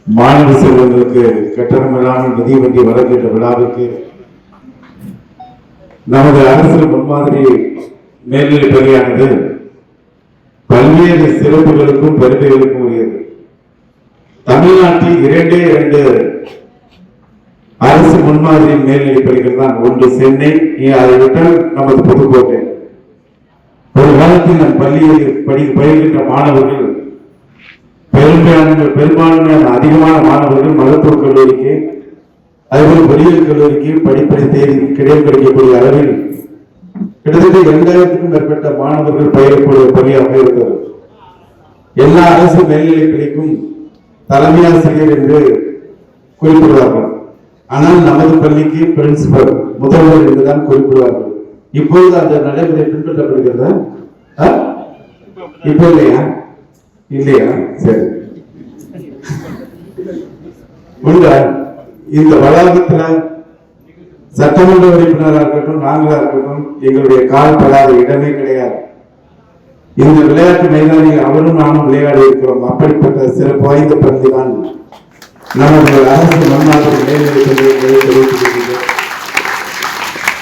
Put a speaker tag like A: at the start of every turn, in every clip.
A: மாணவ செல்வங்களுக்கு கட்டணமில்லாமல் மிதிவண்டி வழங்குகின்ற விழாவுக்கு நமது அரசு முன்மாதிரி மேல்நிலைப் பள்ளியானது பல்வேறு சிறப்புகளுக்கும் பெருமைகளுக்கும் உரியது. தமிழ்நாட்டில் இரண்டு அரசு முன்மாதிரி மேல்நிலைப் பள்ளிகள் தான். ஒன்று சென்னை, அதை விட்டால் நமது புதுக்கோட்டை. ஒரு காலத்தில் நம் பள்ளியில் பயில்கின்ற மாணவர்கள் பெரும்பான்மையான அதிகமான மாணவர்கள் மருத்துவக் கல்லூரிக்கு, அதேபோல் பொறியியல் கல்லூரிக்கு படிப்படி தேதி கிடைக்கக்கூடிய அளவில் கிட்டத்தட்ட 2000க்கும் மேற்பட்ட மாணவர்கள் பயிலக்கூடிய பள்ளியாக இருக்கிறது. எல்லா அரசு மேல்நிலைப் பள்ளிக்கும் தலைமை ஆசிரியர் என்று குறிப்பிடுவார்கள். ஆனால் நமது பள்ளிக்கு பிரின்சிபல், முதல்வர் என்றுதான் குறிப்பிடுவார்கள். இப்பொழுது அந்த நடைமுறை பின்பற்றப்படுகிறதா? இப்போ இல்லையா? சரி. இந்த வளாகத்தில் சட்டமன்ற உறுப்பினராக இருக்கட்டும், நாங்களா இருக்கட்டும், எங்களுடைய கால் படாத இடமே கிடையாது. இந்த விளையாட்டு மைதானில் அவரும் நானும் விளையாடி இருக்கிறோம். அப்படிப்பட்ட சிறப்பு வாய்ந்த பள்ளிதான் நமது அரசு முன்மாதிரி மேல்நிலைப் பள்ளி என்பதை தெரிவித்துள்ளது.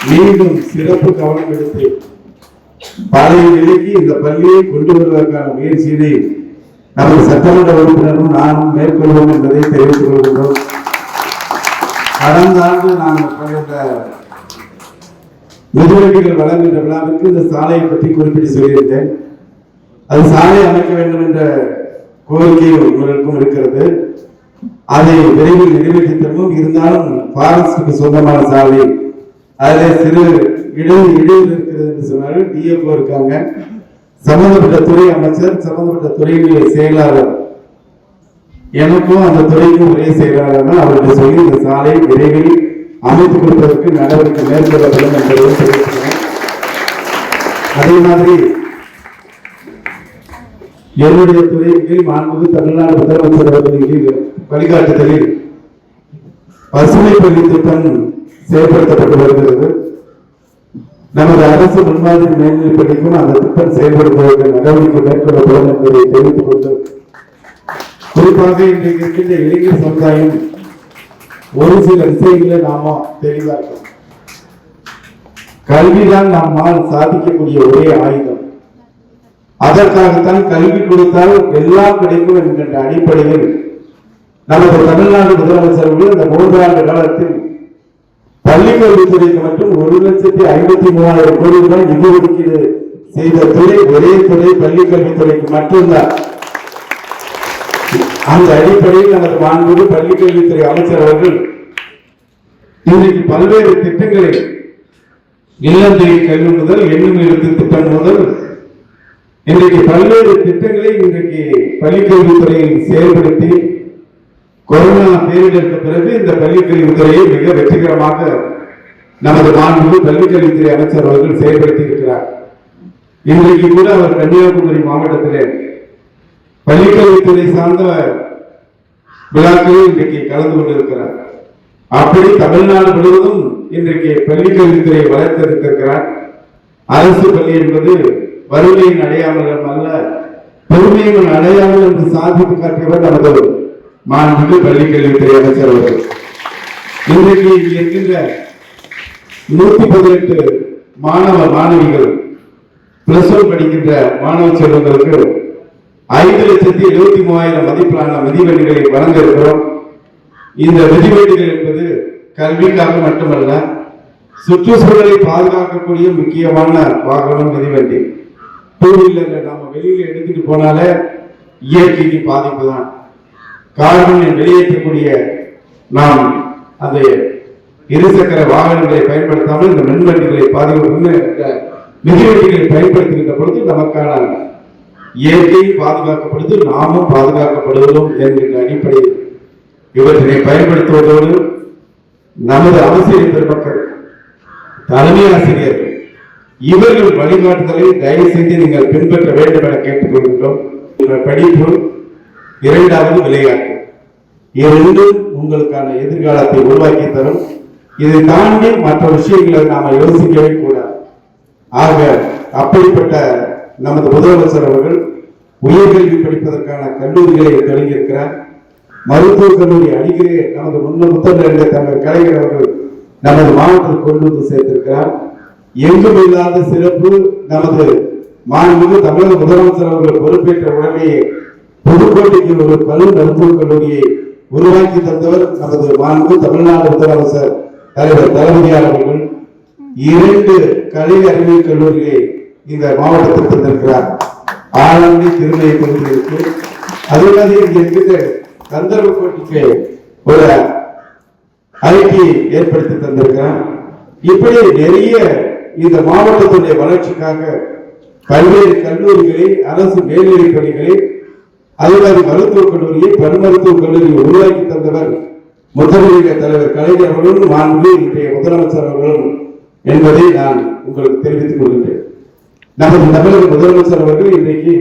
A: மீண்டும் சிறப்பு கவனம் எடுத்து பழைய நிலைக்கு இந்த பள்ளியை கொண்டு வருவதற்கான முயற்சியினை நமது சட்டமன்ற உறுப்பினரும் நானும் மேற்கொள்வோம் என்பதை தெரிவித்துக் கொள்கின்றோம். கடந்த ஆண்டு நான் மிதிவண்டிகள் வழங்குகின்ற விழாவிற்கு இந்த சாலையை பற்றி குறிப்பிட்டு சொல்லியிருந்தேன். அது சாலை அமைக்க வேண்டும் என்ற கோரிக்கை உங்களுக்கும் இருக்கிறது. அதை விரைவில் நிறைவேற்றி தருவோம். இருந்தாலும் ஃபாரஸ்டுக்கு சொந்தமான சாலை, அதில் சிறு இடைவெளி இருக்கிறது என்று சொன்னாலும் டிஎஃப்ஓ இருக்காங்க, சம்பந்தப்பட்ட துறை அமைச்சர், சம்பந்தப்பட்ட துறையினுடைய செயலாளர், எனக்கும் அந்த துறைக்கும் ஒரே செயலாளர் தான். அவர்கள் சொல்லி இந்த சாலை விரைவில் அமைத்துக் கொடுப்பதற்கு நடவடிக்கை மேற்கொள்ளப்படும் என்பதை தெரிவிக்கிறேன். அதே மாதிரி என்னுடைய துறையின் மாண்புமிகு தமிழ்நாடு முதலமைச்சர் அவர்களின் வழிகாட்டுதலில் பசுமை பள்ளி திட்டம் செயல்படுத்தப்பட்டு வருகிறது. நமது அரசு முன்மாதிரி மேல்நிலைப் பள்ளிக்கும் அந்த திட்டம் செயல்படுத்துவதற்கு நடவடிக்கை மேற்கொள்ளப்படும் என்பதை தெரிவித்துக் கொண்டு, குறிப்பாக இன்றைக்கு இருக்கின்ற இளைஞர் சமுதாயம் ஒரு சில விஷயங்களை நாம தெளிவா இருக்கோம். கல்விதான் நம்மால் சாதிக்கக்கூடிய ஒரே ஆயுதம். அதற்காகத்தான் கல்வி கொடுத்தால் எல்லாம் கிடைக்கும் என்கின்ற அடிப்படையில் நமது தமிழ்நாடு முதலமைச்சர்கள் இந்த 3 ஆண்டு காலத்தில் பள்ளி கல்வித்துறைக்கு மட்டும் 1,53,000 கோடி ரூபாய் நிதி ஒதுக்கீடு செய்த துறை ஒரே துறை பள்ளி கல்வித்துறைக்கு மட்டும்தான். அந்த அடிப்படையில் நமது மாண்புமிகு பள்ளி கல்வித்துறை அமைச்சர் அவர்கள் இன்றைக்கு பல்வேறு திட்டங்களை, இல்லந்தேடி கல்வி முதல் எண்ணும் எழுத்து திட்டம் முதல் இன்றைக்கு பல்வேறு திட்டங்களை இன்றைக்கு பள்ளி கல்வித்துறையில் செயல்படுத்தி கொரோனா பேரிடருக்கு பிறகு இந்த பள்ளி கல்வித்துறையை மிக வெற்றிகரமாக நமது மாண்புமிகு பள்ளி கல்வித்துறை அமைச்சர் அவர்கள் செயல்படுத்தி இருக்கிறார். இன்றைக்கு கூட அவர் கன்னியாகுமரி மாவட்டத்திலே பள்ளிக்கல்வித்துறை சார்ந்த விழாக்களில் இன்றைக்கு கலந்து கொண்டிருக்கிறார். அப்படி தமிழ்நாடு முழுவதும் இன்றைக்கு பள்ளிக்கல்வித்துறை வளர்த்தெடுத்திருக்கிறார். அரசு பள்ளி என்பது வறுமையின் அடையாளம் அல்ல, பெருமையின் அடையாளம் என்று சாதித்து காட்டியவர் நமது மாண்புமிகு பள்ளிக்கல்வித்துறை அமைச்சர் அவர்கள். இன்றைக்கு இருக்கின்ற 118 மாணவிகள் +1 படிக்கின்ற மாணவ செல்வங்களுக்கு 5,73,000 மதிப்பிலான மிதிவண்டிகளை வழங்க இருக்கிறோம். இந்த மிதிவண்டிகள் என்பது கல்விக்காக மட்டுமல்ல, சுற்றுச்சூழலை பாதுகாக்கக்கூடிய முக்கியமான வாகனம் மிதிவண்டி. 2 வீலர் நாம வெளியில எடுத்துட்டு போனாலே இயற்கைக்கு பாதிப்பு தான். கார்பனை வெளியேற்றக்கூடிய நாம் அந்த இருசக்கர வாகனங்களை பயன்படுத்தாமல் இந்த மின்வண்டிகளை மிதிவண்டிகளை பயன்படுத்துகின்ற பொழுது நமக்கான இயற்கை பாதுகாக்கப்படுது, நாமும் பாதுகாக்கப்படுவதும் என்கின்ற அடிப்படையில் இவற்றினை பயன்படுத்துவதோடு நமது ஆசிரியர் பெருமக்கள், தலைமை ஆசிரியர்கள் இவர்கள் வழிகாட்டுதலை தயவு செய்து நீங்கள் பின்பற்ற வேண்டும் என கேட்டுக்கொள்கின்றோம். படிப்பு, 2வது விளையாட்டு, இரண்டும் உங்களுக்கான எதிர்காலத்தை உருவாக்கி தரும். இதை தாண்டி மற்ற விஷயங்களை நாம யோசிக்கவே கூடாது. ஆக அப்படிப்பட்ட நமது முதலமைச்சர் அவர்கள் உயர்கல்வி படிப்பதற்கான கல்லூரிகளை தொடங்கியிருக்கிறார். மருத்துவக் கல்லூரி அடிக்கிறே நமது முத்தமிழ் தமிழர் கலைஞர் அவர்கள் நமது மாவட்டத்தில் கொண்டு வந்து சேர்த்திருக்கிறார். எங்கும் இல்லாத சிறப்பு நமது மாண்புமிகு தமிழக முதலமைச்சர் அவர்கள் பொறுப்பேற்ற உடனே புதுக்கோட்டைக்கு ஒரு பல் மருத்துவக் கல்லூரியை உருவாக்கி தந்தவர் நமது மாண்பு தமிழ்நாடு முதலமைச்சர் தலைவர் தளபதியார் அவர்கள். 2 கலை அறிவியல் கல்லூரியை இந்த மாவட்டத்தில் தந்திருக்கிறார். ஆலங்கி திருமலை பகுதியிற்கு அதே மாதிரி இங்க இருக்கின்ற கந்தர்வக்கோட்டைக்கு ஒரு ஐடி ஏற்படுத்தி தந்திருக்கிறார். இப்படி நிறைய இந்த மாவட்டத்துடைய வளர்ச்சிக்காக பல்வேறு கல்லூரிகளை, அரசு மேல்நிலைப் பள்ளிகளை, அதே மாதிரி மருத்துவக் கல்லூரியை, பல் மருத்துவக் கல்லூரியை உருவாக்கி தந்தவர் முத்தமிழக தலைவர் கலைஞர் அவர்களும் மாண்பு இன்றைய முதலமைச்சர் அவர்களும் என்பதை நான் உங்களுக்கு தெரிவித்துக் கொள்கின்றேன். நமது தமிழக முதலமைச்சர் அவர்கள் இன்றைக்கு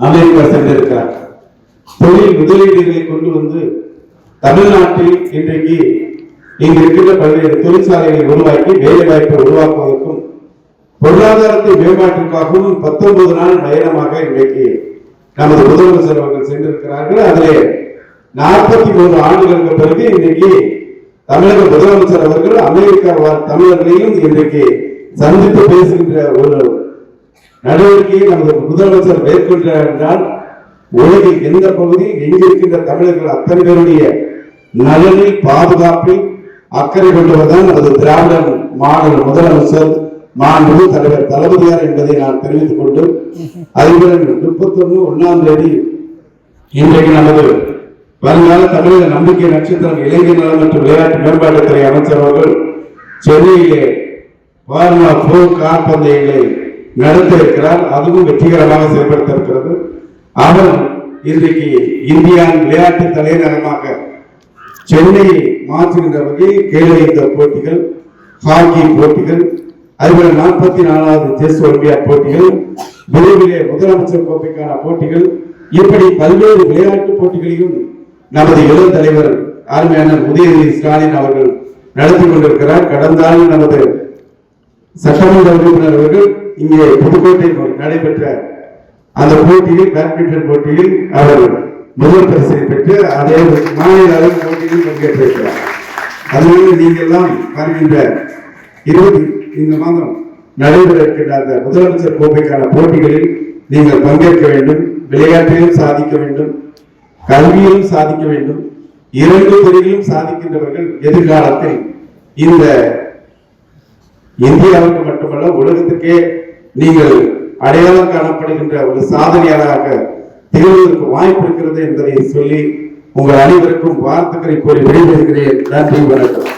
A: அமெரிக்கா சென்றிருக்கிறார். தொழில் முதலீடுகளை கொண்டு வந்து தமிழ்நாட்டில் இன்றைக்கு இங்கு இருக்கின்ற பல்வேறு தொழிற்சாலைகளை உருவாக்கி வேலை வாய்ப்பை உருவாக்குவதற்கும் பொருளாதாரத்தை மேம்பாட்டிற்காகவும் 19 நாள் பயணமாக இன்றைக்கு நமது முதலமைச்சர் அவர்கள் சென்றிருக்கிறார்கள். அதிலே 43 ஆண்டுகளுக்கு பிறகு இன்றைக்கு தமிழக முதலமைச்சர் அவர்கள் அமெரிக்கா வாழ் தமிழர்களையும் இன்றைக்கு சந்தித்து பேசுகின்ற ஒரு நடவடிக்கையை நமது முதலமைச்சர் மேற்கொள்கிறார் என்றால், உலகில் எந்த பகுதியில் எங்கிருக்கின்ற தமிழர்கள் அத்தனை பேருடைய நலனில், பாதுகாப்பில் அக்கறை கொண்டவர்தான் நமது திராவிட மாடல் முதலமைச்சர் மாண்பு தலைவர் தளபதியார் என்பதை நான் தெரிவித்துக் கொண்டு, அதனுடன் 31 இன்றைக்கு நமது வருங்கால தமிழக நம்பிக்கை நட்சத்திரம் இளைஞர் நலம் மற்றும் விளையாட்டு மேம்பாட்டுத்துறை அமைச்சர் அவர்கள் சென்னையிலே ஃபார்முலா 4 கார் பந்தயங்களை நடத்த இருக்கிறார். அதுவும் வெற்றிகரமாக செயல்படுத்த இருக்கிறது. அவர் இன்றைக்கு இந்தியாவின் விளையாட்டு தலைநகரமாக சென்னையை மாற்றுகின்ற வகையில் கேலோ போட்டிகள், ஹாக்கி போட்டிகள், அதுபோல 44வது செஸ் ஒலிம்பியாட் போட்டிகள், விரைவிலே முதலமைச்சர் கோப்பைக்கான போட்டிகள், இப்படி பல்வேறு விளையாட்டு போட்டிகளையும் நமது இளம் தலைவர் அருமையான உதயநிதி ஸ்டாலின் அவர்கள் நடத்தி கொண்டிருக்கிறார். கடந்த ஆண்டு நமது சட்டமன்ற உறுப்பினர் அவர்கள் இங்கே புதுக்கோட்டையில் நடைபெற்ற அந்த போட்டியில், பேட்மிண்டன் போட்டியில் அவர் முதல் பரிசை பெற்று அதே மாநில அளவு போட்டியில் பங்கேற்றிருக்கிறார். அதனால நீங்கள் எல்லாம் வருகின்ற இந்த மாதம் நடைபெற இருக்கின்ற அந்த முதலமைச்சர் கோப்பைக்கான போட்டிகளில் நீங்கள் பங்கேற்க வேண்டும். விளையாட்டிலும் சாதிக்க வேண்டும், கல்வியிலும் சாதிக்க வேண்டும். 2 துறையிலும் சாதிக்கின்றவர்கள் எதிர்காலத்தில் இந்த இந்தியாவுக்கு மட்டுமல்ல உலகத்துக்கே நீங்கள் அடையாளம் காணப்படுகின்ற ஒரு சாதனையாளராக திகழ்வதற்கு வாய்ப்பு இருக்கிறது என்பதை சொல்லி உங்கள் அனைவருக்கும் வாழ்த்துக்களை கூறி விடைபெறுகிறேன். நன்றி, வணக்கம்.